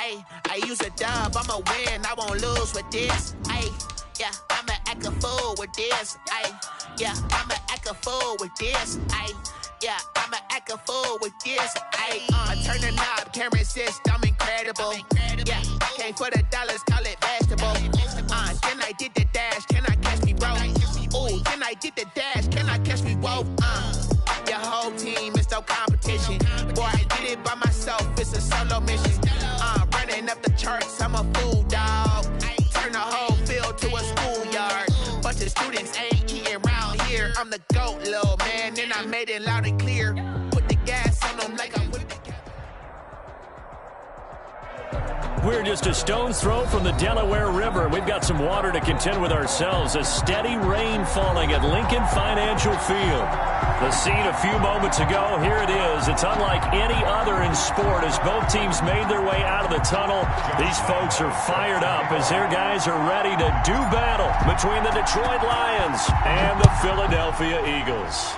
Ay, I use a dub, I'ma win, I won't lose with this. Ay, yeah, I'ma act a fool with this. Ay, yeah, I'ma act a fool with this. Ay, yeah, I'ma act a fool with this. Ay, I turn the knob, can't resist, I'm incredible. Yeah, came for the dollars, call it vegetable. Then I did the dash, can I catch me, bro? Ooh, then I did the dash, can I catch me, whoa? Your whole team is no competition. Boy, I did it by myself, it's a solo mission. Running up the charts, I'm a fool, dog. Turn the whole field to a schoolyard. Bunch of students ain't eating around here. I'm the GOAT, little man, and I made it loud and clear. Put the gas on them like I'm with the gas. We're just a stone's throw from the Delaware River. We've got some water to contend with ourselves. A steady rain falling at Lincoln Financial Field. The scene a few moments ago, here it is. It's unlike any other in sport as both teams made their way out of the tunnel. These folks are fired up as their guys are ready to do battle between the Detroit Lions and the Philadelphia Eagles.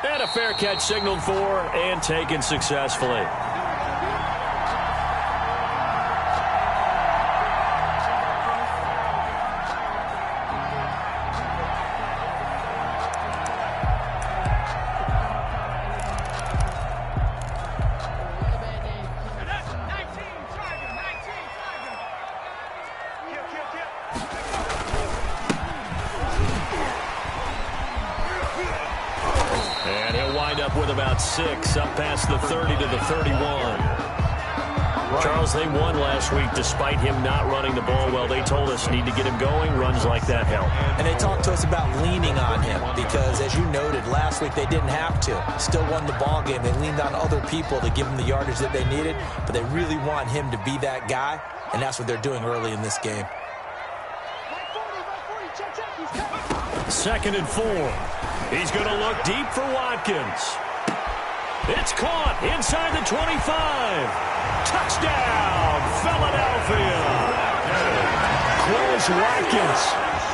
And a fair catch signaled for and taken successfully. With about 6 up past the 30 to the 31. Charles, they won last week despite him not running the ball well. They told us need to get him going. Runs like that help. And they talked to us about leaning on him because, as you noted, last week they didn't have to. Still won the ball game. They leaned on other people to give them the yardage that they needed, but they really want him to be that guy, and that's what they're doing early in this game. 2nd and 4. He's going to look deep for Watkins. It's caught inside the 25. Touchdown, Philadelphia. Quez Watkins,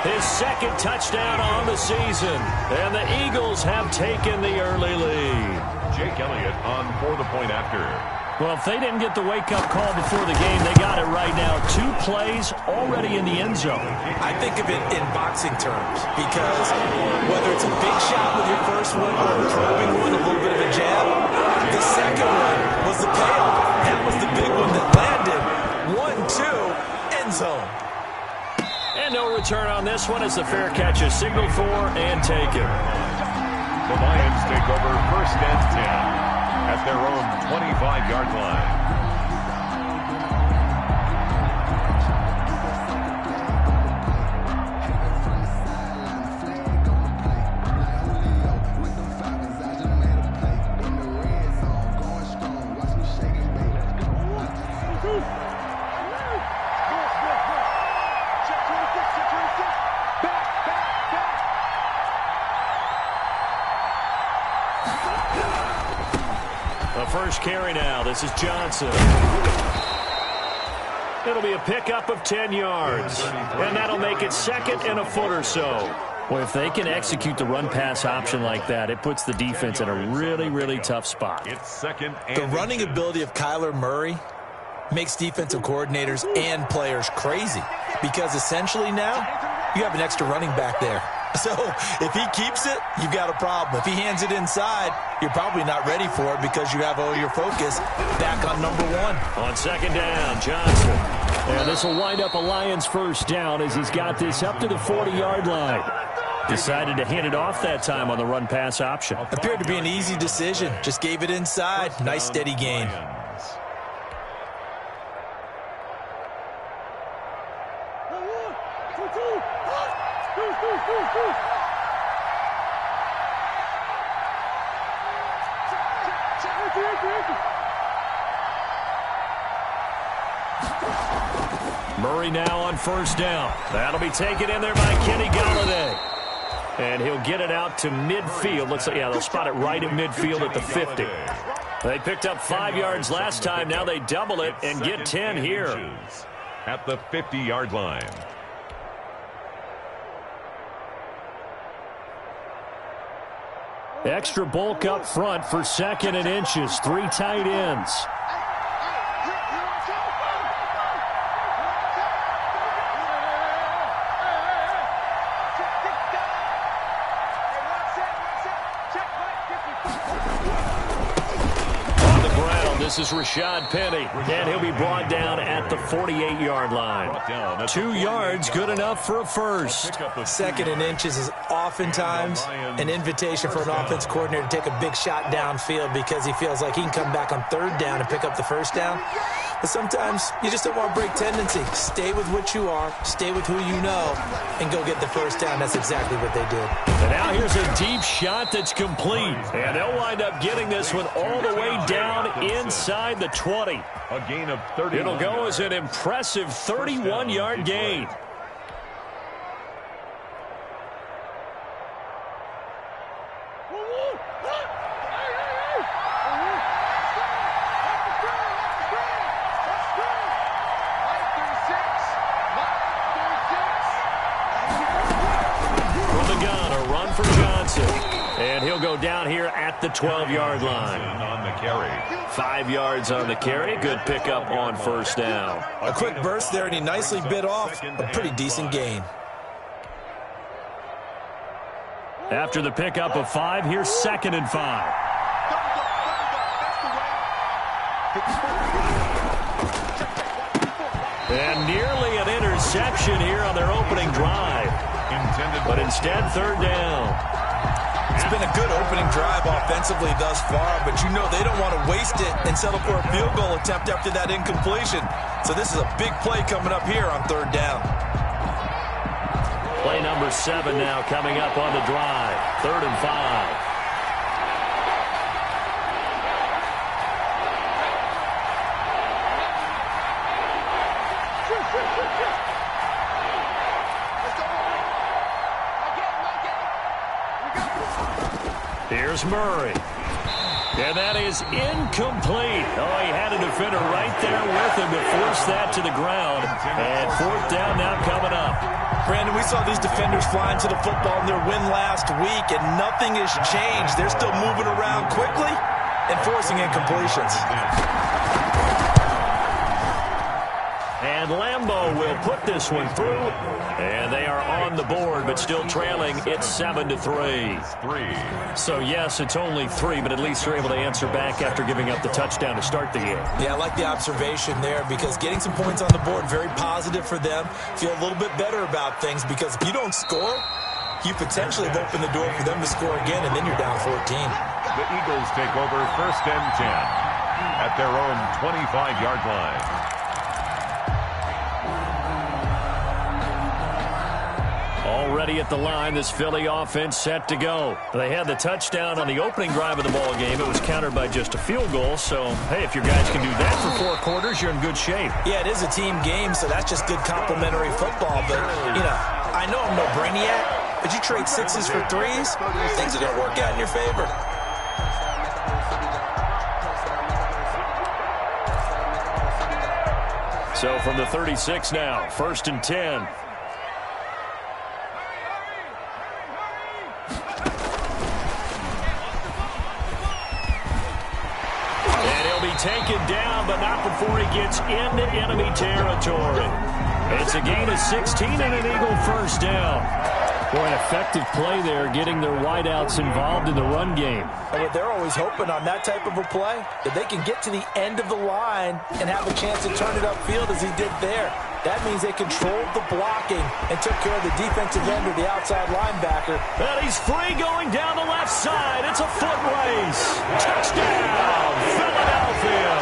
his 2nd touchdown on the season. And the Eagles have taken the early lead. Jake Elliott on for the point after. Well, if they didn't get the wake-up call before the game, they got it right now. 2 plays already in the end zone. I think of it in boxing terms because whether it's a big shot with your first one or a probing one, a little bit of a jab, the second one was the payoff. That was the big one that landed. 1-2, end zone. And no return on this one as the fair catch is signaled for and taken. The Lions take over 1st and 10. At their own 25-yard line. First carry now. This is Johnson. It'll be a pickup of 10 yards. And that'll make it 2nd and a foot or so. Well, if they can execute the run-pass option like that, it puts the defense in a really, really tough spot. It's 2nd and the running ability of Kyler Murray makes defensive coordinators and players crazy because essentially now you have an extra running back there. So if he keeps it, you've got a problem. If he hands it inside, you're probably not ready for it because you have all your focus back on number 1. On 2nd down, Johnson. And this will wind up a Lions first down as he's got this up to the 40-yard line. Decided to hand it off that time on the run-pass option. Appeared to be an easy decision. Just gave it inside. Nice, steady gain. Murray now on 1st down. That'll be taken in there by Kenny Golladay. And he'll get it out to midfield. Looks like, yeah, they'll spot it right at midfield at the 50. They picked up 5 yards last time. Now they double it and get 10 here. At the 50-yard line. Extra bulk up front for 2nd and inches. 3 tight ends. This is Rashad Penny, and he'll be brought down at the 48-yard line. 2 yards, good enough for a first. 2nd and inches is oftentimes an invitation for an offense coordinator to take a big shot downfield because he feels like he can come back on 3rd down and pick up the first down. But sometimes you just don't want to break tendency. Stay with what you are, stay with who you know, and go get the first down. That's exactly what they did. And now here's a deep shot that's complete. And they'll wind up getting this one all the way down inside the 20. A gain of 30. It'll go as an impressive 31-yard gain. And he'll go down here at the 12-yard line. On the carry. 5 yards on the carry. Good pickup on first down. A quick burst there, and he nicely bit off a pretty decent gain. After the pickup of 5, here's 2nd and 5. And nearly an interception here on their opening drive. But instead, 3rd down. It's been a good opening drive offensively thus far, but you know they don't want to waste it and settle for a field goal attempt after that incompletion. So this is a big play coming up here on 3rd down. Play number 7 now coming up on the drive. 3rd and 5. Here's Murray. And that is incomplete. Oh, he had a defender right there with him to force that to the ground. And 4th down now coming up. Brandon, we saw these defenders flying to the football in their win last week, and nothing has changed. They're still moving around quickly and forcing incompletions. And Lambeau will put this one through. And they are on the board, but still trailing. It's 7-3. So, yes, it's only 3, but at least they're able to answer back after giving up the touchdown to start the game. Yeah, I like the observation there because getting some points on the board, very positive for them. Feel a little bit better about things because if you don't score, you potentially have opened the door for them to score again, and then you're down 14. The Eagles take over 1st and 10 at their own 25-yard line. Already at the line, this Philly offense set to go. They had the touchdown on the opening drive of the ball game. It was countered by just a field goal. So, hey, if your guys can do that for 4 quarters, you're in good shape. Yeah, it is a team game, so that's just good complimentary football. But, you know, I know I'm no brainiac, but you trade 6s for 3s, things are going to work out in your favor. So from the 36 now, 1st and 10. Taken down, but not before he gets into enemy territory. It's a gain of 16 and an Eagle first down. Boy, an effective play there, getting their wideouts involved in the run game. And they're always hoping on that type of a play that they can get to the end of the line and have a chance to turn it upfield as he did there. That means they controlled the blocking and took care of the defensive end or the outside linebacker. And he's free going down the left side. It's a foot race. Touchdown, Philadelphia.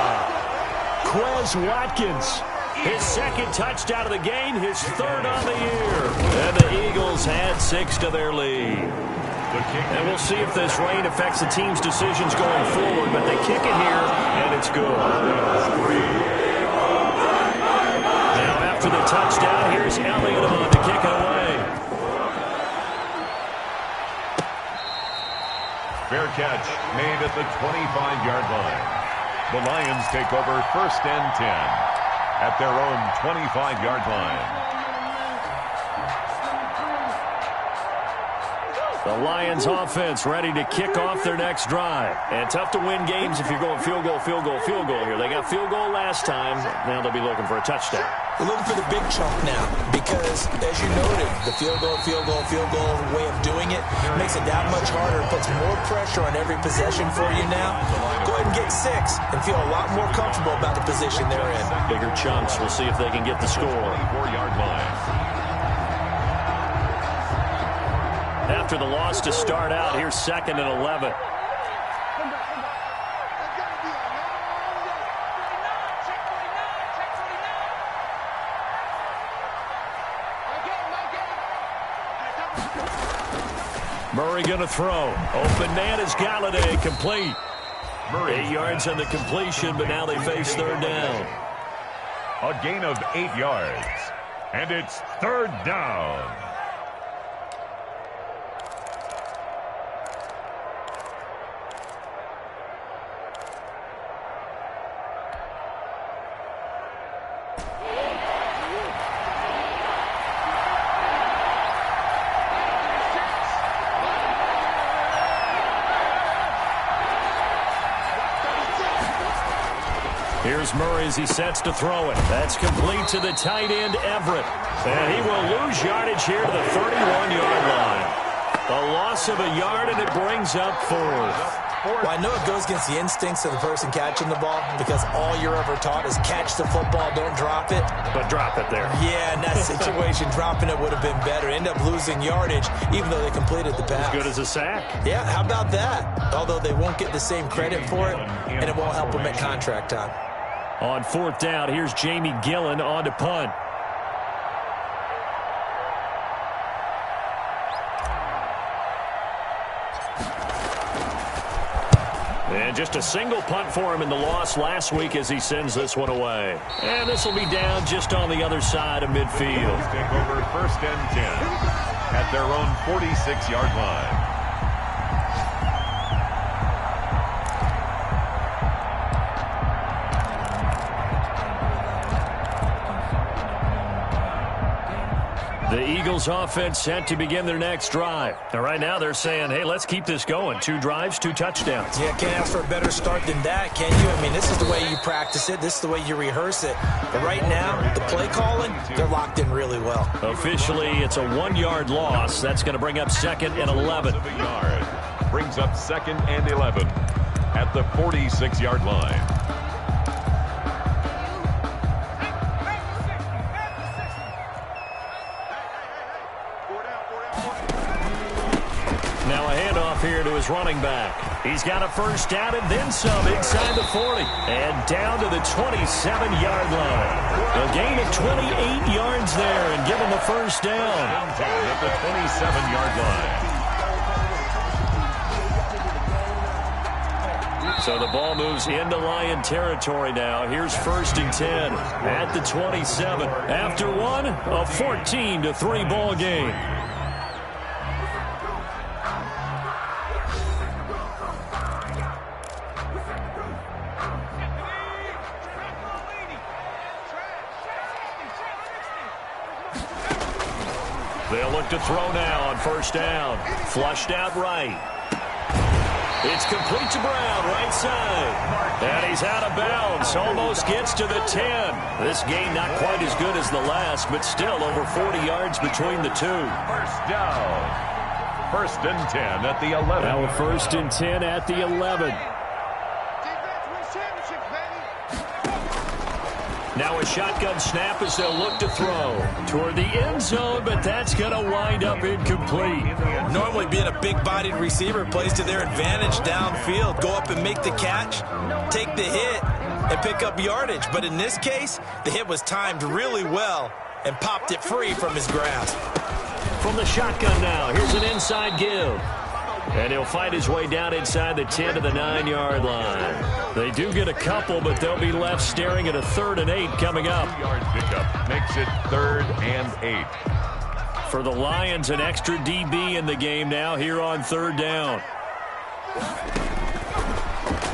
Quez Watkins. His 2nd touchdown of the game, his 3rd on the year. And the Eagles add 6 to their lead. And we'll see if this rain affects the team's decisions going forward, but they kick it here, and it's good. For the touchdown, here's Elliott on to kick it away. Fair catch made at the 25-yard line. The Lions take over 1st and 10 at their own 25-yard line. The Lions offense ready to kick off their next drive. And tough to win games if you're going field goal, field goal, field goal here. They got field goal last time. Now they'll be looking for a touchdown. They're looking for the big chunk now because, as you noted, the field goal way of doing it makes it that much harder. It puts more pressure on every possession for you now. Go ahead and get 6 and feel a lot more comfortable about the position they're in. Bigger chunks. We'll see if they can get the score. 4-yard line. After the loss to start out, here's 2nd and 11. Murray going to throw. Open man is Galladay, complete. 8 yards on the completion, but now they face 3rd down. A gain of 8 yards. And it's 3rd down. Here's Murray as he sets to throw it. That's complete to the tight end, Everett. And he will lose yardage here to the 31-yard line. A loss of a yard, and it brings up 4th. Well, I know it goes against the instincts of the person catching the ball because all you're ever taught is catch the football, don't drop it. But drop it there. Yeah, in that situation, dropping it would have been better. End up losing yardage, even though they completed the pass. As good as a sack. Yeah, how about that? Although they won't get the same credit for it, and it won't help them at contract time. On 4th down, here's Jamie Gillen on to punt. And just a single punt for him in the loss last week as he sends this one away. And this will be down just on the other side of midfield. Take over 1st and 10 at their own 46-yard line. The Eagles offense set to begin their next drive. And right now they're saying, hey, let's keep this going. 2 drives, 2 touchdowns. Yeah, can't ask for a better start than that, can you? I mean, this is the way you practice it. This is the way you rehearse it. But right now, the play calling, they're locked in really well. Officially, it's a 1-yard loss. That's going to bring up 2nd and 11. Brings up 2nd and 11 at the 46-yard line. Now a handoff here to his running back. He's got a 1st down and then some inside the 40. And down to the 27-yard line. A gain of 28 yards there and give him a 1st down. At the 27-yard line. So the ball moves into Lion territory now. Here's 1st and 10 at the 27. After one, a 14-3 ball game. They'll look to throw now on 1st down. Flushed out right. It's complete to Brown, right side. And he's out of bounds. Almost gets to the 10. This game not quite as good as the last, but still over 40 yards between the 2. 1st down. 1st and 10 at the 11. Now a 1st and 10 at the 11. Now a shotgun snap as they'll look to throw toward the end zone, but that's going to wind up incomplete. Normally being a big-bodied receiver plays to their advantage downfield. Go up and make the catch, take the hit, and pick up yardage. But in this case, the hit was timed really well and popped it free from his grasp. From the shotgun now, here's an inside give. And he'll fight his way down inside the 10 to the 9-yard line. They do get a couple, but they'll be left staring at a 3rd and 8 coming up. 2-yard pickup makes it 3rd and 8. For the Lions, an extra DB in the game now here on 3rd down.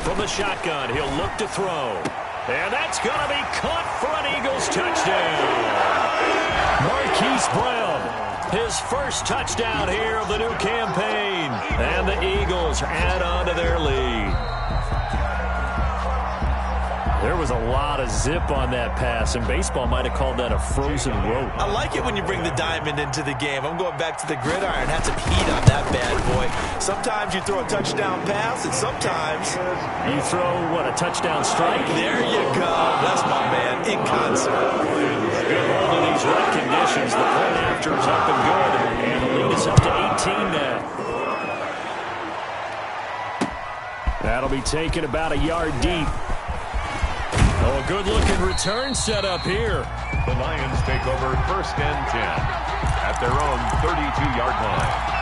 From the shotgun, he'll look to throw. And that's going to be caught for an Eagles touchdown. Marquise Brown his first touchdown here of the new campaign. And the Eagles add on to their lead. There was a lot of zip on that pass, and baseball might have called that a frozen rope. I like it when you bring the diamond into the game. I'm going back to the gridiron. Had some heat on that bad boy. Sometimes you throw a touchdown pass, and sometimes you throw, what, a touchdown strike? There you go. That's my man, in concert. Good hold in these wet conditions. The point after is up and good, and the lead is up to 18 now. That'll be taken about a yard deep. Oh, a good-looking return set up here. The Lions take over 1st and 10 at their own 32-yard line.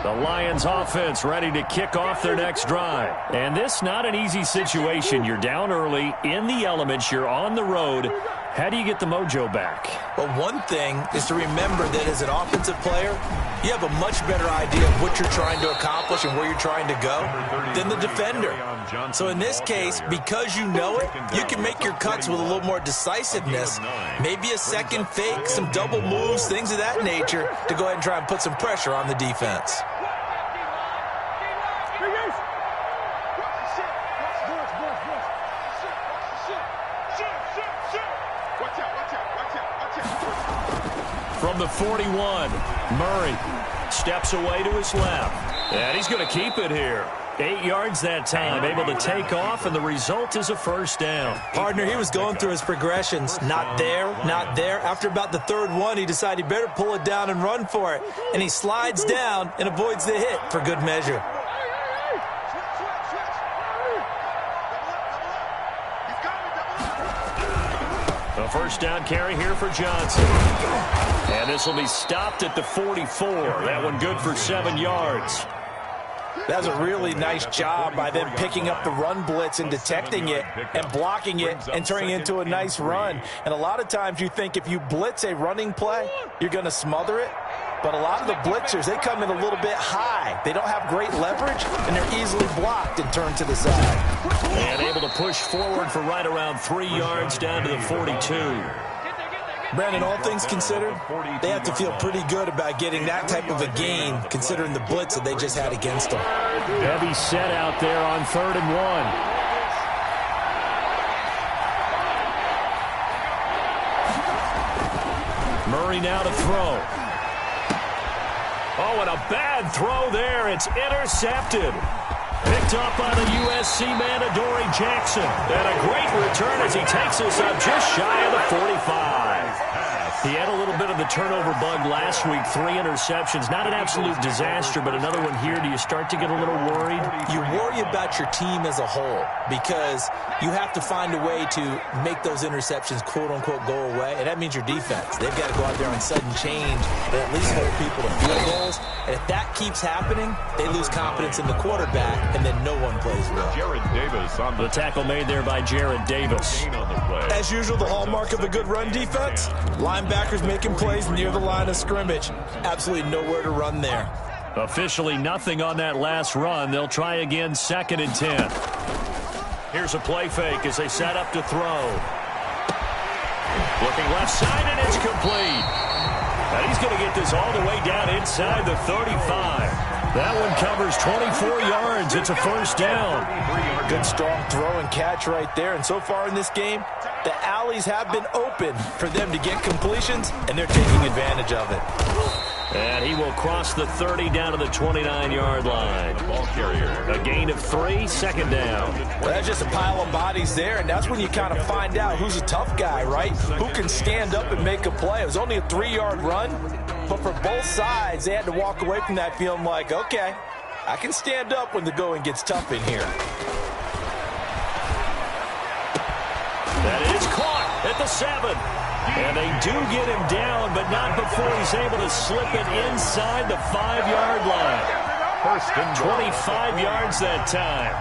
The Lions offense ready to kick off their next drive. And this not an easy situation. You're down early, in the elements, you're on the road. How do you get the mojo back? Well, one thing is to remember that as an offensive player, you have a much better idea of what you're trying to accomplish and where you're trying to go than the defender. So in this case, because you know it, you can make your cuts with a little more decisiveness. Maybe a second fake, some double moves, things of that nature to go ahead and try and put some pressure on the defense. From the 41, Murray steps away to his left. And he's going to keep it here. 8 yards that time, able to take off, and the result is a first down. Partner, he was going through his progressions. Not there, not there. After about the third one, he decided he better pull it down and run for it. And he slides down and avoids the hit for good measure. A first down carry here for Johnson. And this will be stopped at the 44. That one good for 7 yards. That's a really nice job by them picking up the run blitz and detecting it and blocking it and turning it into a nice run. And a lot of times you think if you blitz a running play, you're going to smother it. But a lot of the blitzers, they come in a little bit high. They don't have great leverage, and they're easily blocked and turned to the side. And able to push forward for right around 3 yards down to the 42. Brandon, all things considered, they have to feel pretty good about getting that type of a gain, considering the blitz that they just had against them. Heavy set out there on 3rd and 1. Murray now to throw. Oh, and a bad throw there. It's intercepted. Picked up by the USC man, Adoree Jackson. And a great return as he takes us up just shy of the 45. He had a little bit of the turnover bug last week, 3 interceptions. Not an absolute disaster, but another one here. Do you start to get a little worried? You worry about your team as a whole because you have to find a way to make those interceptions, quote-unquote, go away, and that means your defense. They've got to go out there on sudden change and at least hold people to field goals. And if that keeps happening, they lose confidence in the quarterback, and then no one plays well. Jared Davis on the tackle made there by Jared Davis. As usual, the hallmark of a good run defense, linebackers making plays near the line of scrimmage. Absolutely nowhere to run there. Officially nothing on that last run. They'll try again 2nd and 10. Here's a play fake as they set up to throw. Looking left side, and it's complete. And he's going to get this all the way down inside the 35. That one covers 24 yards. It's a first down. Good strong throw and catch right there. And so far in this game, the alleys have been open for them to get completions, and they're taking advantage of it. And he will cross the 30 down to the 29-yard line. ball carrier. A gain of 3, 2nd down. Well, that's just a pile of bodies there, and that's when you kind of find out who's a tough guy, right? Who can stand up and make a play. It was only a 3-yard run, but for both sides, they had to walk away from that feeling like, okay, I can stand up when the going gets tough in here. That is caught at the 7. And they do get him down, but not before he's able to slip it inside the 5-yard line. First and 25 yards that time.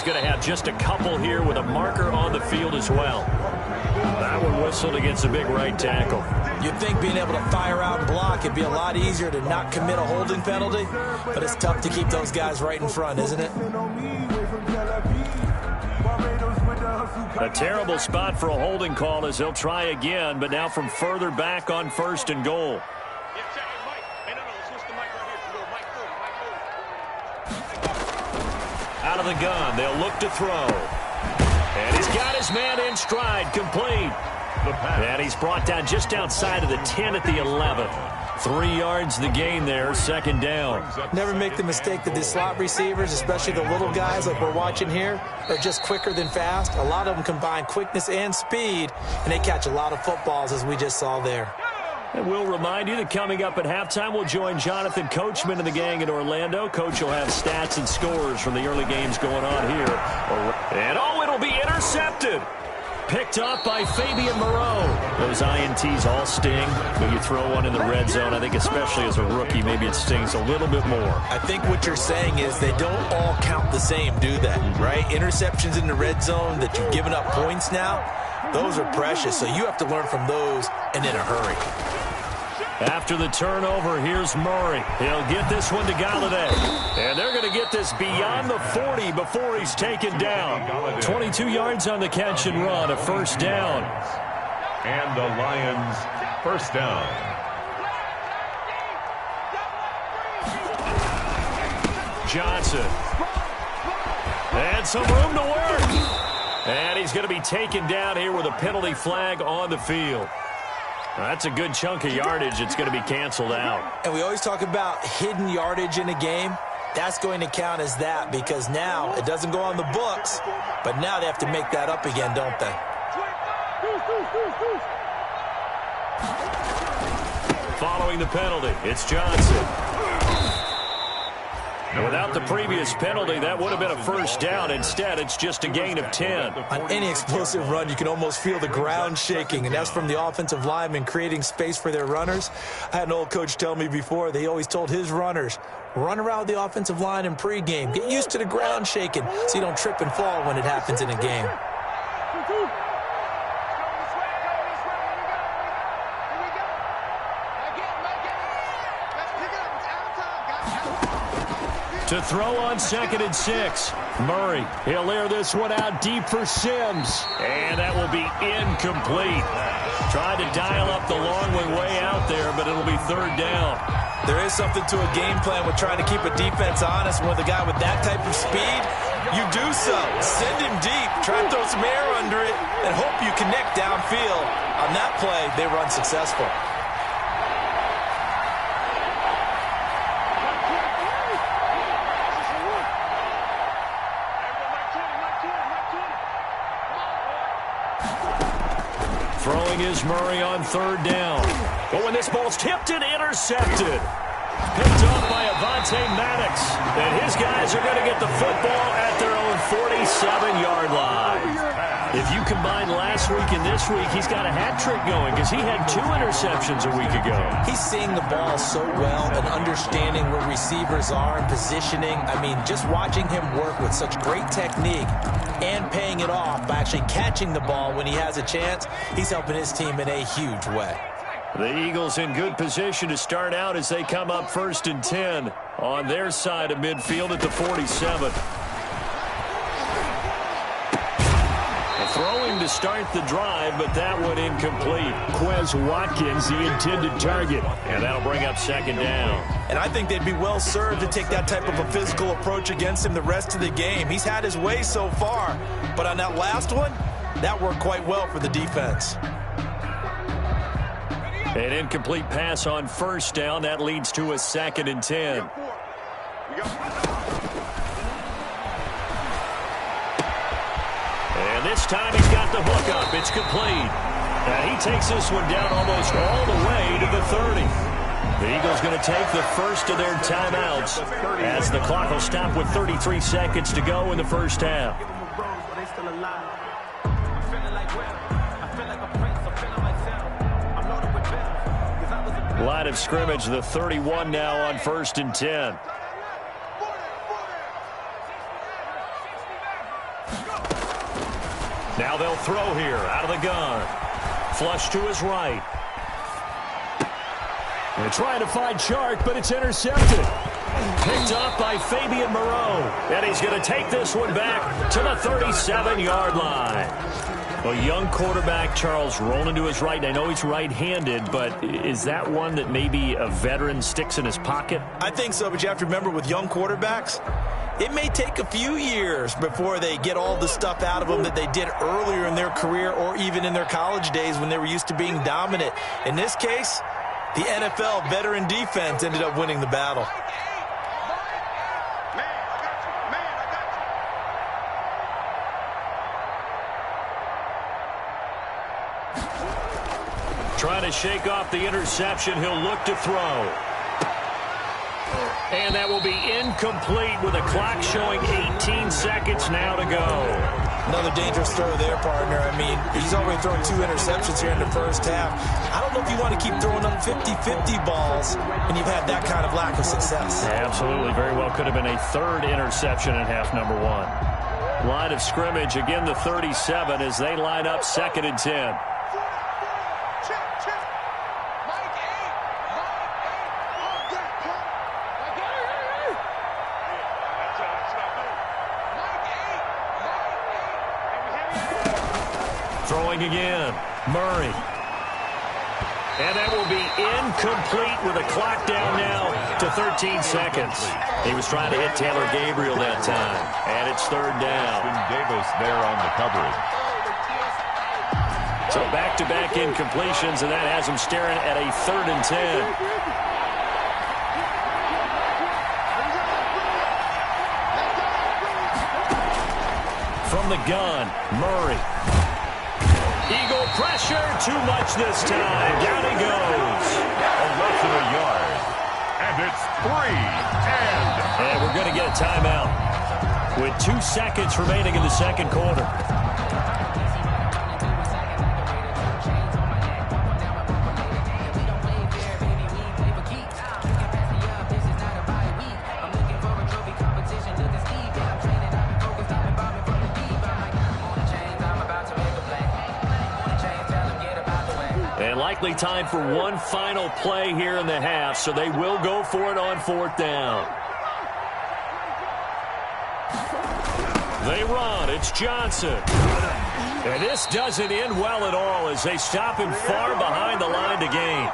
he's going to have just a couple here with a marker on the field as well. That one whistled against a big right tackle. You'd think being able to fire out and block it'd be a lot easier to not commit a holding penalty, but it's tough to keep those guys right in front, isn't it? A terrible spot for a holding call as they'll try again, but now from further back on 1st and goal. Out of the gun, they'll look to throw. And he's got his man in stride, complete. And he's brought down just outside of the 10 at the 11. 3 yards the gain there, 2nd down. Never make the mistake that the slot receivers, especially the little guys like we're watching here, are just quicker than fast. A lot of them combine quickness and speed, and they catch a lot of footballs, as we just saw there. And we'll remind you that coming up at halftime, we'll join Jonathan Coachman and the gang in Orlando. Coach will have stats and scores from the early games going on here. And, oh, it'll be intercepted. Picked up by Fabian Moreau. Those INTs all sting. When you throw one in the red zone, I think especially as a rookie, maybe it stings a little bit more. I think what you're saying is they don't all count the same, do they? Right? Interceptions in the red zone that you've given up points now, those are precious. So you have to learn from those and in a hurry. After the turnover, here's Murray. He'll get this one to Galladay. And they're going to get this beyond the 40 before he's taken down. 22 yards on the catch and run, a 1st down. And the Lions, 1st down. Johnson. And some room to work. And he's going to be taken down here with a penalty flag on the field. That's a good chunk of yardage. It's going to be canceled out. And we always talk about hidden yardage in a game. That's going to count as that because now it doesn't go on the books, but now they have to make that up again, don't they? Following the penalty, it's Johnson. Without the previous penalty, that would have been a 1st down. Instead, it's just a gain of 10. On any explosive run, you can almost feel the ground shaking, and that's from the offensive linemen creating space for their runners. I had an old coach tell me before, he always told his runners, run around the offensive line in pregame. Get used to the ground shaking so you don't trip and fall when it happens in a game. To throw on 2nd and 6. Murray, he'll air this one out deep for Sims. And that will be incomplete. Tried to dial up the long one way out there, but it'll be 3rd down. There is something to a game plan with trying to keep a defense honest. With a guy with that type of speed, you do so. Send him deep. Try and throw some air under it and hope you connect downfield. On that play, they run successful. Throwing is Murray on 3rd down. But when this ball's tipped and intercepted. Picked up by Avonte Maddox. And his guys are going to get the football at their own 47-yard line. If you combine last week and this week, he's got a hat trick going because he had 2 interceptions a week ago. He's seeing the ball so well and understanding where receivers are and positioning. I mean, just watching him work with such great technique and paying it off by actually catching the ball when he has a chance, he's helping his team in a huge way. The Eagles in good position to start out as they come up 1st and 10 on their side of midfield at the 47. Throwing to start the drive, but that one incomplete. Quez Watkins, the intended target. And that'll bring up 2nd down. And I think they'd be well served to take that type of a physical approach against him the rest of the game. He's had his way so far, but on that last one, that worked quite well for the defense. An incomplete pass on 1st down. That leads to a 2nd and 10. And this time he's got the hook up. It's complete. And he takes this one down almost all the way to the 30. The Eagles going to take the first of their timeouts as the clock will stop with 33 seconds to go in the 1st half. Line of scrimmage, the 31 now on 1st and 10. Now they'll throw here out of the gun. Flush to his right. They're trying to find Chark, but it's intercepted. Picked up by Fabian Moreau. And he's going to take this one back to the 37-yard line. A young quarterback, Charles, rolling to his right. I know he's right-handed, but is that one that maybe a veteran sticks in his pocket? I think so, but you have to remember with young quarterbacks, it may take a few years before they get all the stuff out of them that they did earlier in their career or even in their college days when they were used to being dominant. In this case, the NFL veteran defense ended up winning the battle. Trying to shake off the interception. He'll look to throw. And that will be incomplete with a clock showing 18 seconds now to go. Another dangerous throw there, partner. I mean, he's already thrown 2 interceptions here in the first half. I don't know if you want to keep throwing up 50-50 balls when you've had that kind of lack of success. Yeah, absolutely. Very well could have been a 3rd interception in half number 1. Line of scrimmage, again the 37 as they line up 2nd and 10. Throwing again, Murray. And that will be incomplete with a clock down now to 13 seconds. He was trying to hit Taylor Gabriel that time. And it's 3rd down. Davis there on the coverage. So back-to-back incompletions, and that has him staring at a 3rd and 10. From the gun, Murray. Eagle pressure, too much this time. Down he goes. A less than a yard. And it's 3 and we're going to get a timeout with 2 seconds remaining in the 2nd quarter. Likely time for one final play here in the half, so they will go for it on 4th down. They run. It's Johnson. And this doesn't end well at all as they stop him far behind the line to gain.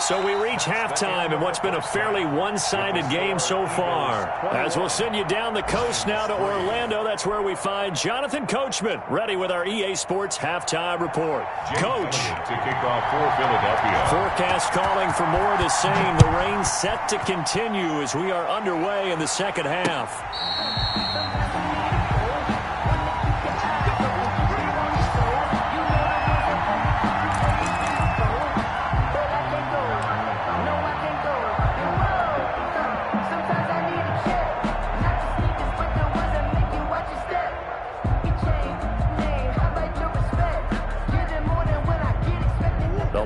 So we reach halftime in what's been a fairly one-sided game so far. As we'll send you down the coast now to Orlando, that's where we find Jonathan Coachman, ready with our EA Sports Halftime Report. Coach. To kick off for Philadelphia. Forecast calling for more of the same. The rain set to continue as we are underway in the 2nd half.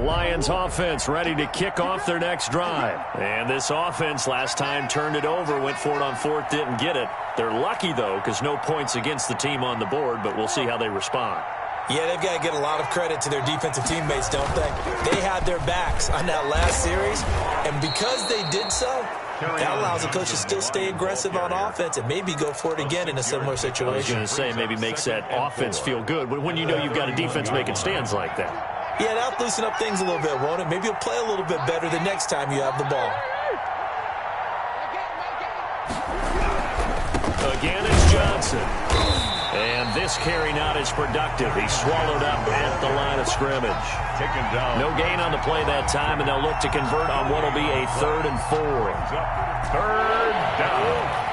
Lions offense ready to kick off their next drive. And this offense last time turned it over, went for it on 4th, didn't get it. They're lucky, though, because no points against the team on the board, but we'll see how they respond. Yeah, they've got to get a lot of credit to their defensive teammates, don't they? They had their backs on that last series, and because they did so, that allows the coach to still stay aggressive on offense and maybe go for it again in a similar situation. I was going to say maybe makes that offense feel good when you know you've got a defense making stands like that. Yeah, that'll loosen up things a little bit, won't it? Maybe you'll play a little bit better the next time you have the ball. Again, it's Johnson. And this carry not as productive. He's swallowed up at the line of scrimmage. Taken down. No gain on the play that time, and they'll look to convert on what will be a 3rd and 4. 3rd down.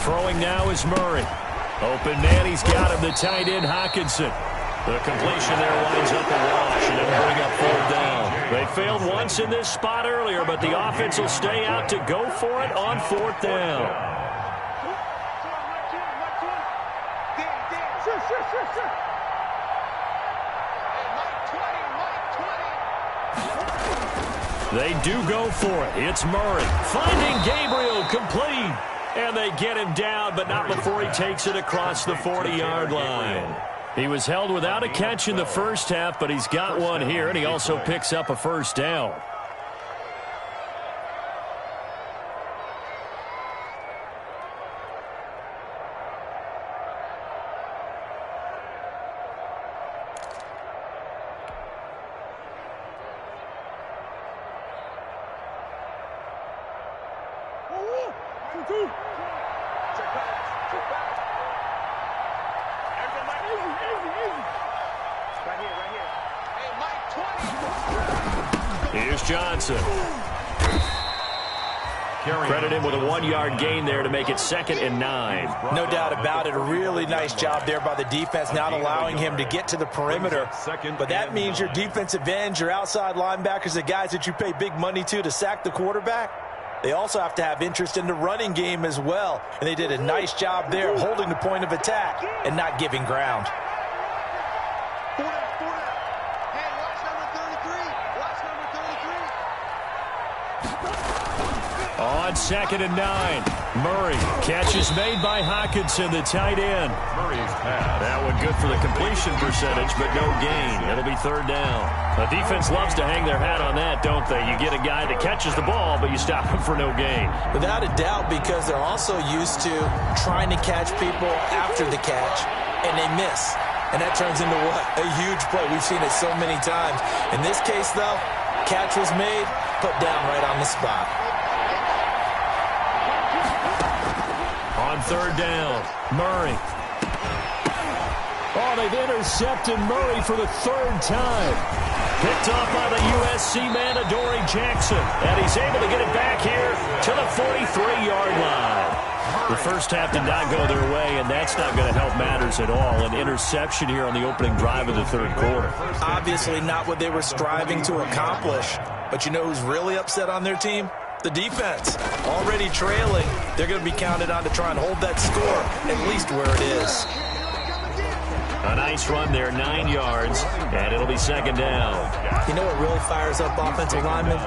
Throwing now is Murray. Open man, he's got him, the tight end, Hockenson. The completion there winds up a wash, and it'll bring up 4th down. They failed once in this spot earlier, but the offense will stay out to go for it on 4th down. They do go for it. It's Murray finding Gabriel, complete. And they get him down, but not before he takes it across the 40-yard line. He was held without a catch in the first half, but he's got one here, and he also picks up a first down. Here's Johnson. Credit him with a 1-yard gain there to make it 2nd and 9. No doubt about it. A really nice job there by the defense, not allowing him to get to the perimeter. But that means your defensive ends, your outside linebackers, the guys that you pay big money to sack the quarterback, they also have to have interest in the running game as well. And they did a nice job there holding the point of attack and not giving ground. On 2nd and 9, Murray. Catch is made by Hockenson, the tight end. Murray's pass. That one good for the completion percentage, but no gain. It'll be 3rd down. The defense loves to hang their hat on that, don't they? You get a guy that catches the ball, but you stop him for no gain. Without a doubt, because they're also used to trying to catch people after the catch, and they miss. And that turns into what? A huge play. We've seen it so many times. In this case, though, catch was made, put down right on the spot. On 3rd down, Murray. Oh, they've intercepted Murray for the 3rd time. Picked off by the USC man, Adoree Jackson. And he's able to get it back here to the 43-yard line. The first half did not go their way, and that's not going to help matters at all. An interception here on the opening drive of the 3rd quarter. Obviously not what they were striving to accomplish. But you know who's really upset on their team? The defense. Already trailing. They're going to be counted on to try and hold that score at least where it is. A nice run there, 9 yards, and it'll be 2nd down. You know what really fires up offensive linemen?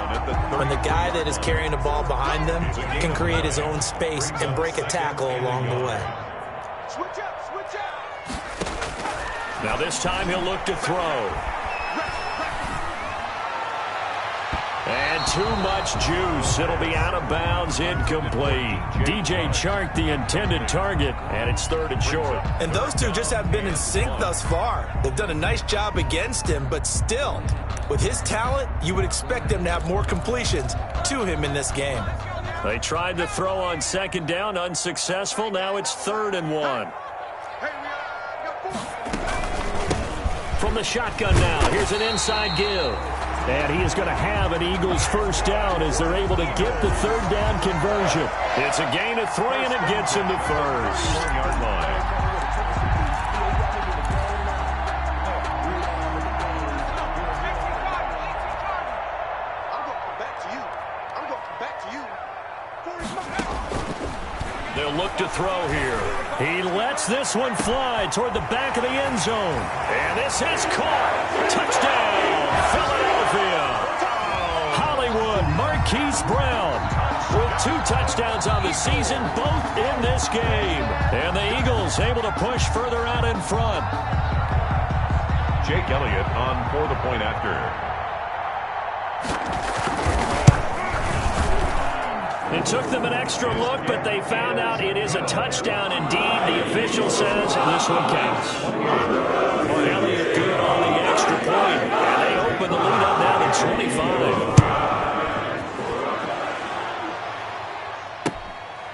When the guy that is carrying the ball behind them can create his own space and break a tackle along the way. Now this time he'll look to throw. And too much juice. It'll be out of bounds, incomplete. DJ Chark, the intended target, and it's 3rd and short. And those two just haven't been in sync thus far. They've done a nice job against him, but still, with his talent, you would expect them to have more completions to him in this game. They tried to throw on 2nd down, unsuccessful. Now it's 3rd and 1. From the shotgun now, here's an inside give. And he is going to have an Eagles first down as they're able to get the 3rd down conversion. It's a gain of 3, and it gets him to 1st. 4-yard line. They'll look to throw here. He lets this one fly toward the back of the end zone. And this is caught. Touchdown, Philadelphia. Hollywood Marquise Brown with 2 touchdowns on the season, both in this game. And the Eagles able to push further out in front. Jake Elliott on for the point after. It took them an extra look, but they found out it is a touchdown indeed. The official says this one counts. Elliott good on the extra point, and they open the lead up now to 25.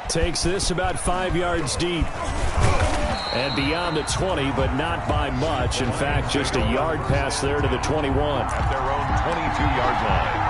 Takes this about 5 yards deep. And beyond the 20, but not by much. In fact, just a yard pass there to the 21. At their own 22-yard line.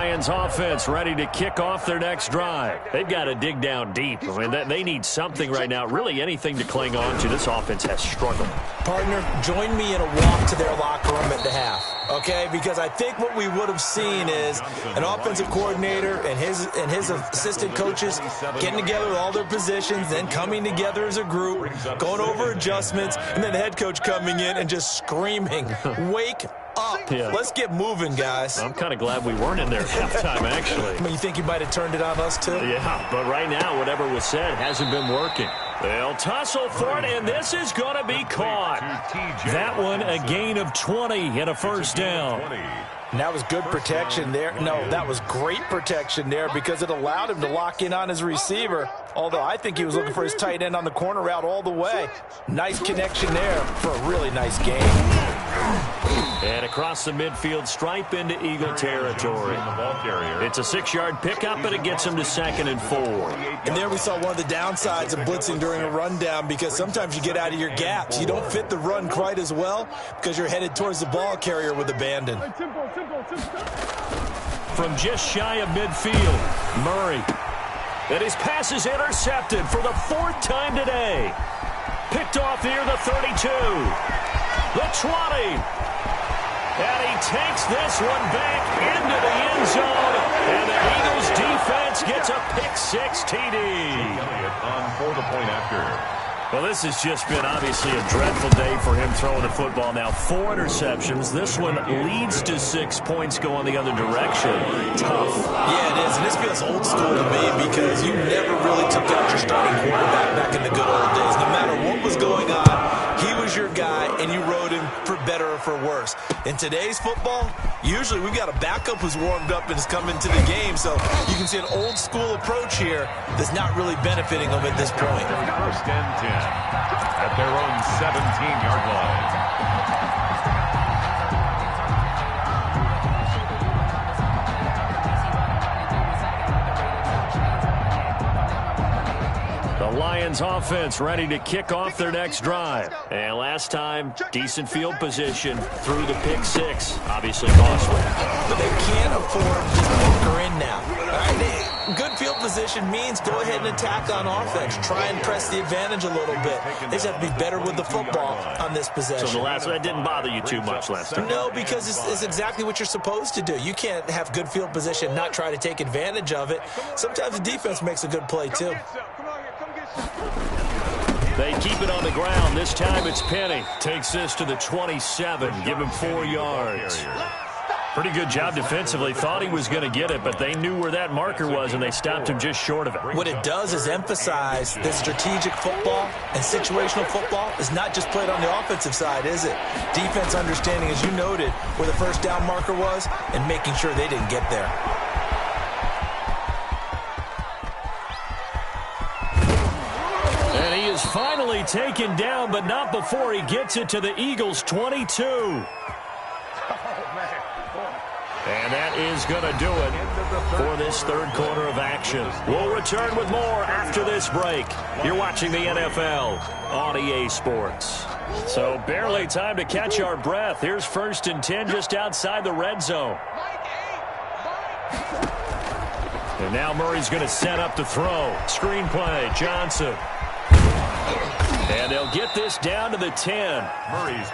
Lions offense ready to kick off their next drive. They've got to dig down deep. I mean, they need something right now, really anything to cling on to. This offense has struggled. Partner, join me in a walk to their locker room at the half, okay? Because I think what we would have seen is an offensive coordinator and his assistant coaches getting together with all their positions, then coming together as a group, going over adjustments, and then the head coach coming in and just screaming, wake up. Yeah. Let's get moving, guys. I'm kind of glad we weren't in there at halftime, actually. I mean, you think you might have turned it on us, too? Yeah, but right now, whatever was said hasn't been working. They'll tussle for it, and this is going to be caught. That one, a gain of 20 and a first down. And that was good protection there. No, that was great protection there because it allowed him to lock in on his receiver, although I think he was looking for his tight end on the corner route all the way. Nice connection there for a really nice game. And across the midfield stripe into Eagle territory. It's a 6-yard pickup, but it gets him to 2nd and 4. And there we saw one of the downsides of blitzing during a rundown because sometimes you get out of your gaps. You don't fit the run quite as well because you're headed towards the ball carrier with abandon. From just shy of midfield, Murray. And his pass is intercepted for the 4th time today. Picked off near the 32. The 20. And he takes this one back into the end zone. And the Eagles defense gets a pick-6 TD. On for the point after. Well, this has just been obviously a dreadful day for him throwing the football. Now 4 interceptions. This one leads to 6 points going the other direction. Tough. Yeah, it is. And this feels old school to me because you never really took out your starting quarterback back in the good old days. No matter what was going on, he was your guy, and you rode him for better or for worse. In today's football, usually we've got a backup who's warmed up and has come into the game. So you can see an old school approach here that's not really benefiting them at this point. 1st and 10 at their own 17-yard line. The Lions offense ready to kick off their next drive. And last time, decent field position through the pick-6. Obviously costly. But they can't afford to bunker in now. All right? Good field position means go ahead and attack on offense. Try and press the advantage a little bit. They just have to be better with the football on this possession. So that didn't bother you too much last time? No, because it's exactly what you're supposed to do. You can't have good field position and not try to take advantage of it. Sometimes the defense makes a good play, too. They keep it on the ground. This time it's Penny. Takes this to the 27. Give him 4 yards. Pretty good job defensively. Thought he was going to get it, but they knew where that marker was, and they stopped him just short of it. What it does is emphasize that strategic football and situational football is not just played on the offensive side, is it? Defense understanding, as you noted, where the first down marker was and making sure they didn't get there. And he is finally taken down, but not before he gets it to the Eagles' 22. And that is going to do it for this 3rd quarter of action. We'll return with more after this break. You're watching the NFL on EA Sports. So barely time to catch our breath. Here's 1st and 10 just outside the red zone. And now Murray's going to set up the throw. Screen play, Johnson. And they'll get this down to the 10.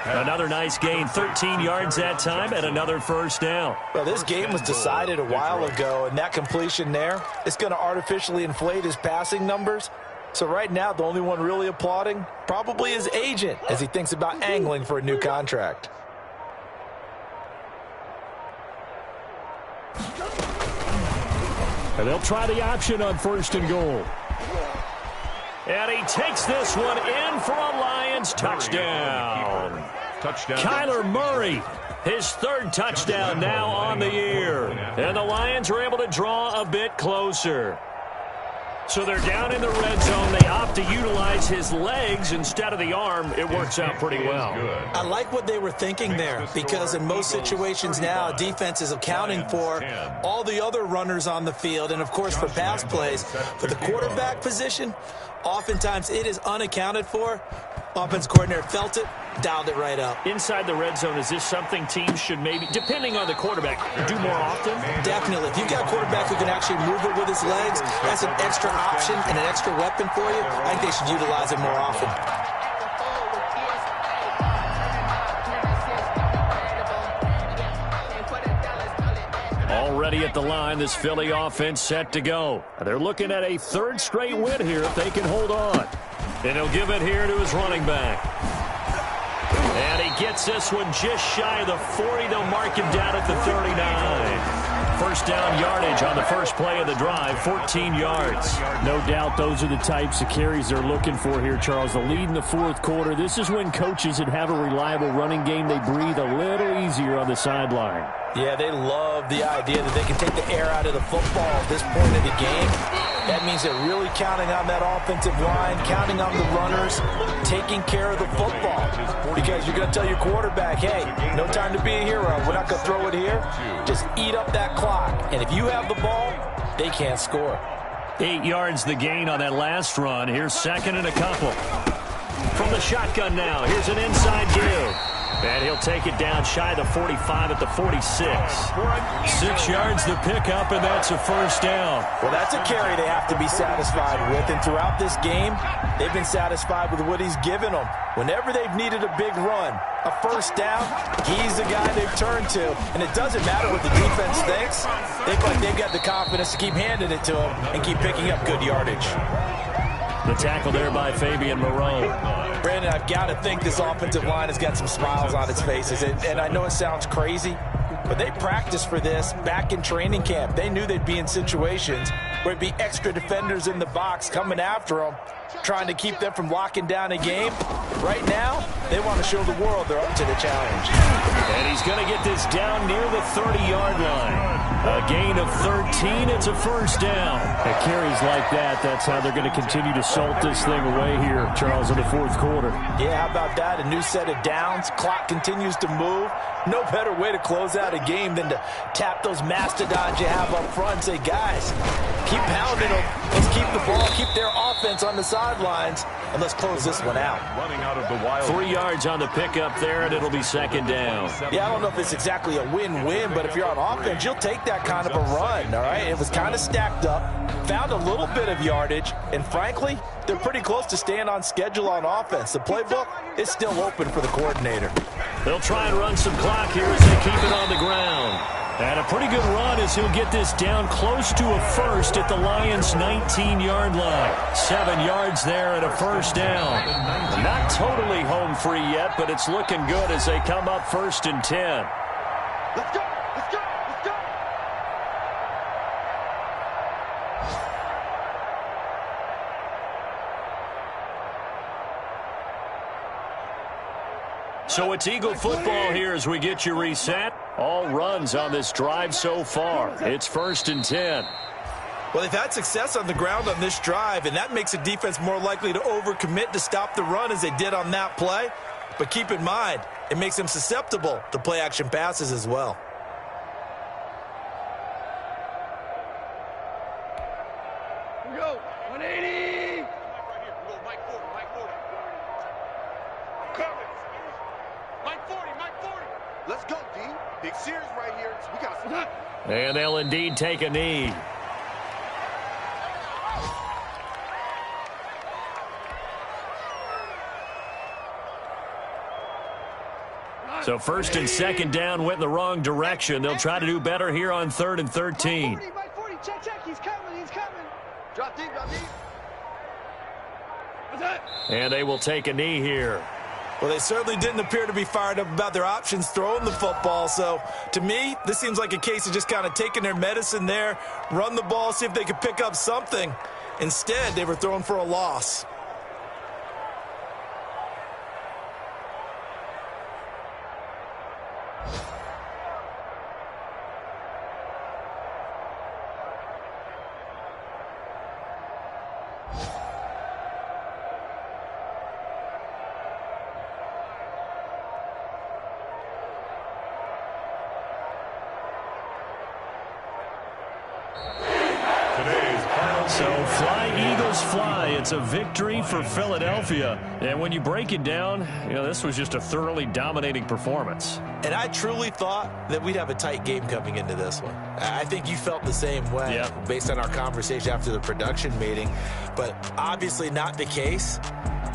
Another nice gain, 13 yards that time, and another first down. Well, this game was decided a while ago, and that completion there is going to artificially inflate his passing numbers. So right now, the only one really applauding probably his agent as he thinks about angling for a new contract. And they'll try the option on 1st and goal. And he takes this one in for a Lions touchdown. Kyler Murray, his 3rd touchdown now on the year. And the Lions are able to draw a bit closer. So they're down in the red zone. They opt to utilize his legs instead of the arm. It works out pretty well. I like what they were thinking there because in most situations now, defense is accounting for all the other runners on the field and, of course, for pass plays. For the quarterback position, oftentimes it is unaccounted for. Offense coordinator felt it, dialed it right up. Inside the red zone, is this something teams should maybe, depending on the quarterback, do more often? Definitely. If you've got a quarterback who can actually move it with his legs, that's an extra option and an extra weapon for you. I think they should utilize it more often. Already at the line, this Philly offense set to go. They're looking at a third straight win here if they can hold on. And he'll give it here to his running back. And he gets this one just shy of the 40. They'll mark him down at the 39. First down yardage on the first play of the drive, 14 yards. No doubt those are the types of carries they're looking for here, Charles. The lead in the fourth quarter. This is when coaches that have a reliable running game, they breathe a little easier on the sideline. Yeah, they love the idea that they can take the air out of the football at this point of the game. That means they're really counting on that offensive line, counting on the runners, taking care of the football. Because you're going to tell your quarterback, hey, no time to be a hero. We're not going to throw it here. Just eat up that clock. And if you have the ball, they can't score. 8 yards the gain on that last run. Here's second and a couple. From the shotgun now, here's an inside give. And he'll take it down shy of the 45 at the 46. 6 yards the pickup, and that's a first down. Well, that's a carry they have to be satisfied with. And throughout this game, they've been satisfied with what he's given them. Whenever they've needed a big run, a first down, he's the guy they've turned to. And it doesn't matter what the defense thinks. They feel like they've got the confidence to keep handing it to him and keep picking up good yardage. The tackle there by Fabian Moreau. Brandon, I've got to think this offensive line has got some smiles on its faces. And I know it sounds crazy, but they practiced for this back in training camp. They knew they'd be in situations where it'd be extra defenders in the box coming after them, trying to keep them from locking down a game. Right now, they want to show the world they're up to the challenge. And he's going to get this down near the 30-yard line. A gain of 13, it's a first down. At carries like that, that's how they're going to continue to salt this thing away here, Charles, in the fourth quarter. Yeah, how about that? A new set of downs. Clock continues to move. No better way to close out a game than to tap those mastodons you have up front and say, guys, keep pounding them. Let's keep the ball, keep their offense on the sidelines, and let's close this one out. Running out of the wild. 3 yards on the pickup there, and it'll be second down. Yeah, I don't know if it's exactly a win-win, but if you're on offense, you'll take that kind of a run, all right? It was kind of stacked up, found a little bit of yardage, and frankly, they're pretty close to staying on schedule on offense. The playbook is still open for the coordinator. They'll try and run some clock here as they keep it on the ground. And a pretty good run as he'll get this down close to a first at the Lions' 19-yard line. 7 yards there and a first down. Not totally home free yet, but it's looking good as they come up first and 10. Let's go! Let's go! Let's go! So it's Eagle football here as we get you reset. All runs on this drive so far. It's first and 10. Well, they've had success on the ground on this drive, and that makes the defense more likely to overcommit to stop the run as they did on that play. But keep in mind, it makes them susceptible to play-action passes as well. Here we go! 180! Mike 40! Let's go, D. Big series right here. We got some. And they'll indeed take a knee. So first and second down went in the wrong direction. They'll try to do better here on 3rd and 13. Mike 40, check. He's coming. Drop deep. What's that? And they will take a knee here. Well, they certainly didn't appear to be fired up about their options throwing the football. So, to me, this seems like a case of just kind of taking their medicine there, run the ball, see if they could pick up something. Instead, they were throwing for a loss. So fly, Eagles, fly. It's a victory for Philadelphia. And when you break it down, this was just a thoroughly dominating performance. And I truly thought that we'd have a tight game coming into this one. I think you felt the same way based on our conversation after the production meeting, but obviously not the case.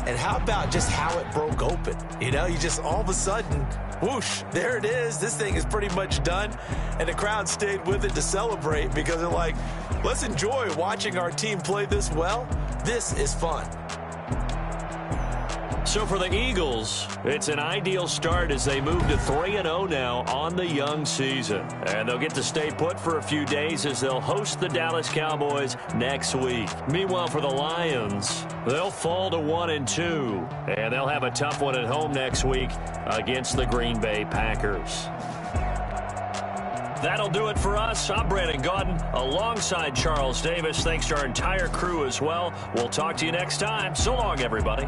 And how about just how it broke open? You just all of a sudden, whoosh, there it is. This thing is pretty much done. And the crowd stayed with it to celebrate because they're like, let's enjoy watching our team play this well. This is fun. So for the Eagles, it's an ideal start as they move to 3-0 now on the young season. And they'll get to stay put for a few days as they'll host the Dallas Cowboys next week. Meanwhile, for the Lions, they'll fall to 1-2. And they'll have a tough one at home next week against the Green Bay Packers. That'll do it for us. I'm Brandon Gaudin alongside Charles Davis. Thanks to our entire crew as well. We'll talk to you next time. So long, everybody.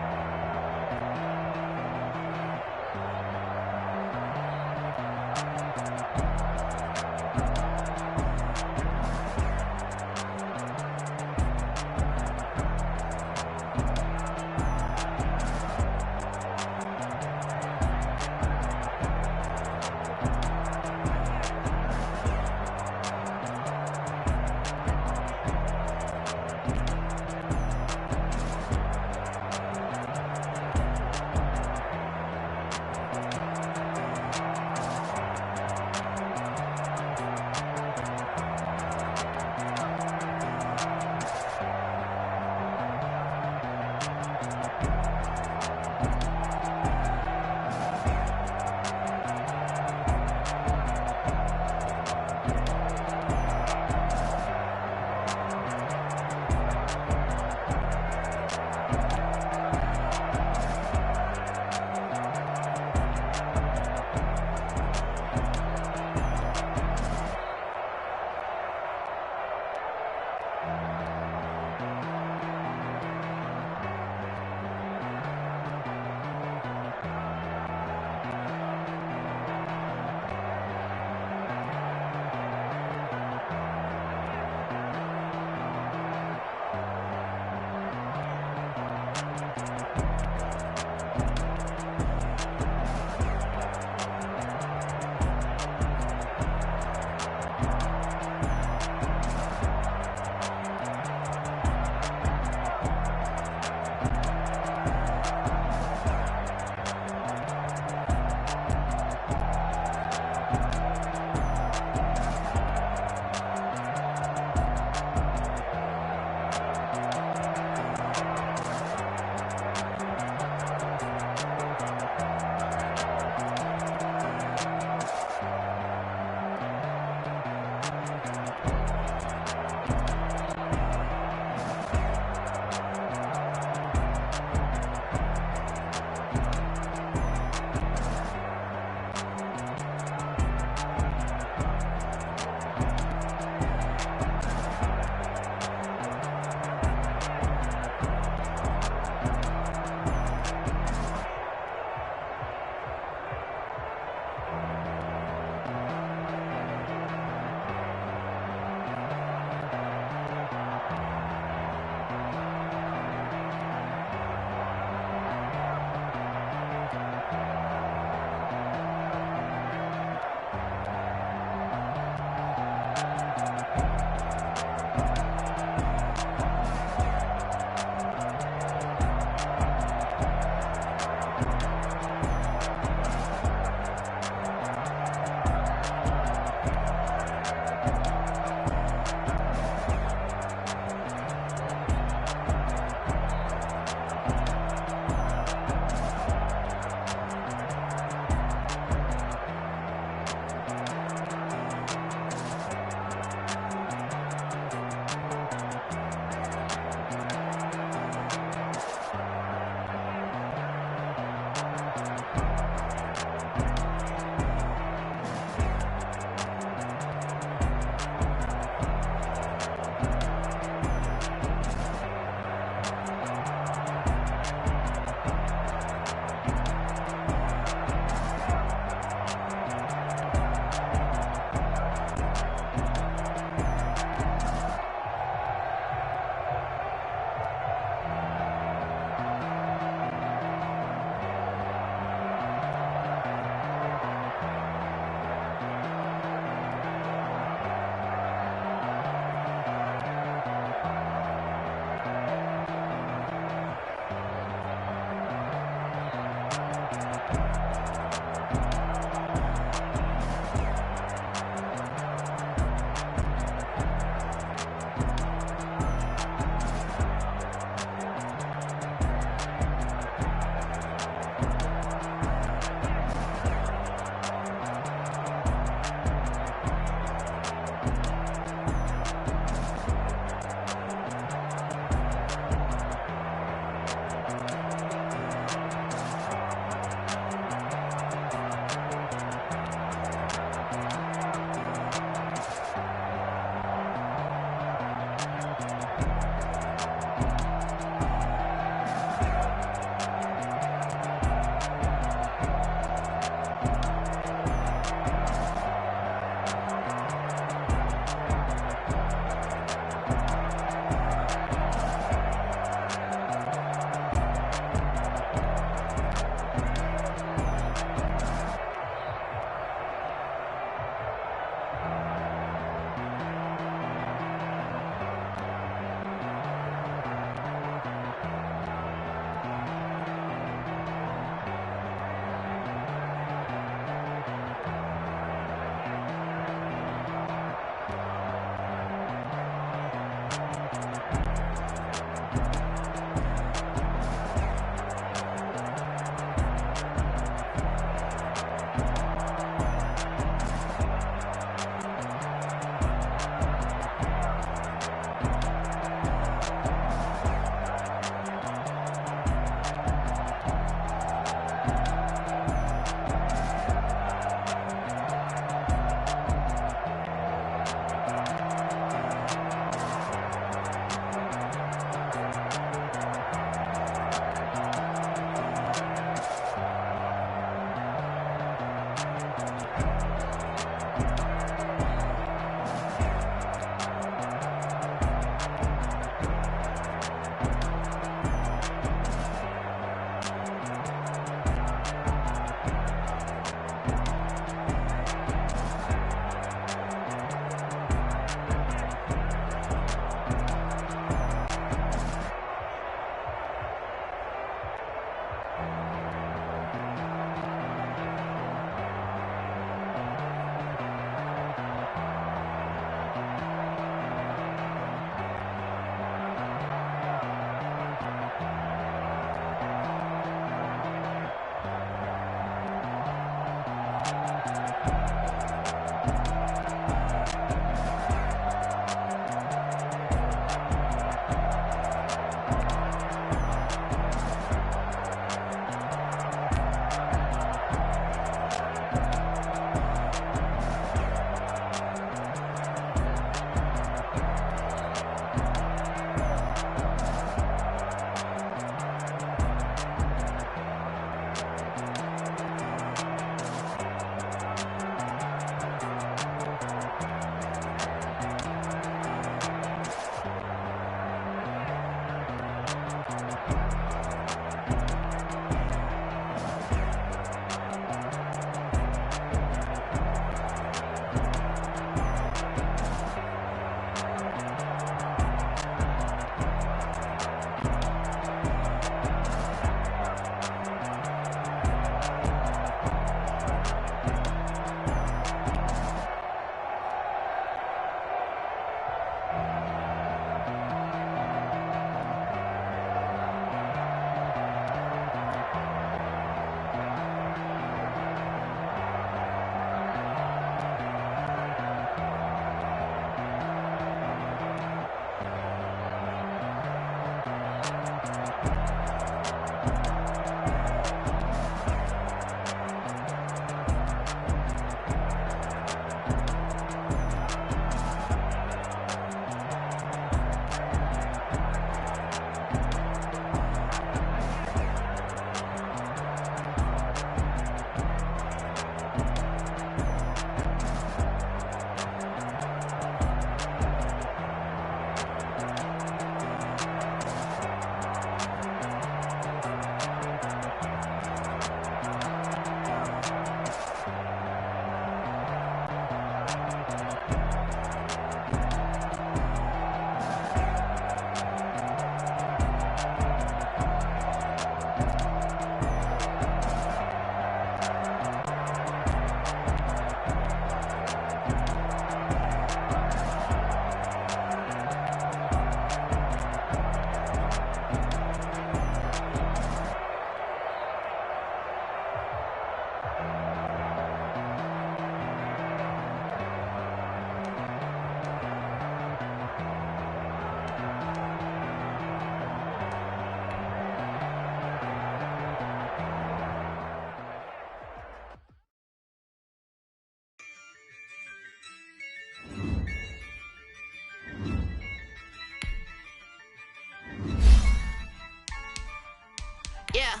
Yeah,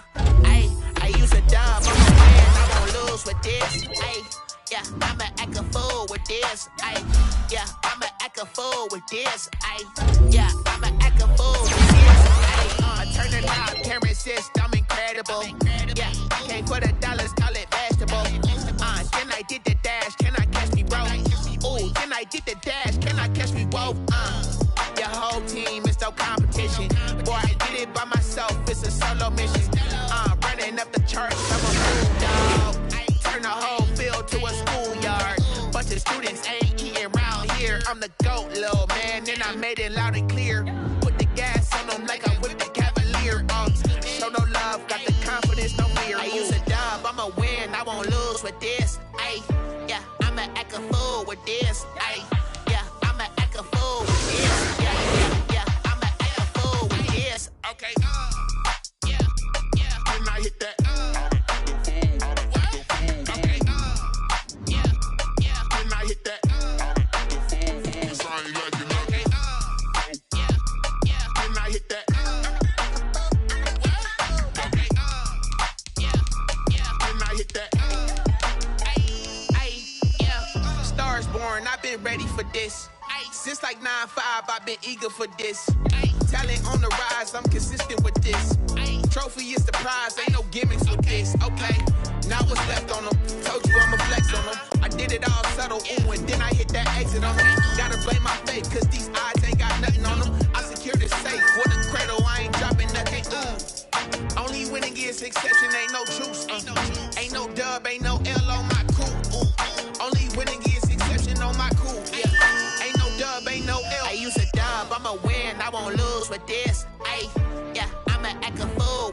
I use a dub, I'm a win, I won't lose with this. Yeah, I'ma act a fool with this. Yeah, I'ma act a fool with this. Yeah, I'ma act a fool with this. I turn the knob, can't resist, I'm incredible. Yeah, came for the dollars, call it vegetable. Then I did the dash, can I catch me, bro? Ooh, then I did the dash, can I catch me, whoa? Your whole team is no competition. Boy, I did it by myself, it's a solo mission. Running up the charts, I'm a fool, dog. I turn the whole field to a schoolyard. Bunch of students ain't eating round here. I'm the GOAT, little man, and I made it loud and clear. Put the gas on them like I'm with the Cavalier. Show no love, got the confidence, no fear. I use a dub, I'ma win, I won't lose with this. Yeah, I'ma act a fool with this. Yeah, I'ma act a fool with this. Yeah, I'ma act a fool with this. Okay. Yeah. When I hit that. Okay. Yeah. When I hit that. Cause I ain't like it. Okay. Yeah. When I hit that. Okay. Yeah. When I hit that. Yeah. Stars born, I've been ready for this. Since like 9-5, I've been eager for this. Talent on the rise, I'm consistent with this. Trophy is the prize, ain't no gimmicks with this. Okay, now what's left on them? Told you I'ma flex on them. I did it all subtle, ooh, and then I hit that exit on them. Gotta blame my faith, cause these eyes ain't got nothing on them. I secured the safe, for the cradle, I ain't dropping nothing, ooh. Only winning is exception, ain't no truce. Ain't no dub, ain't no L on my cool. Only winning is exception on my cool, yeah. Ain't no dub, ain't no L. I use a dub, I'ma win, I won't lose with this. Yeah, I'ma act a fool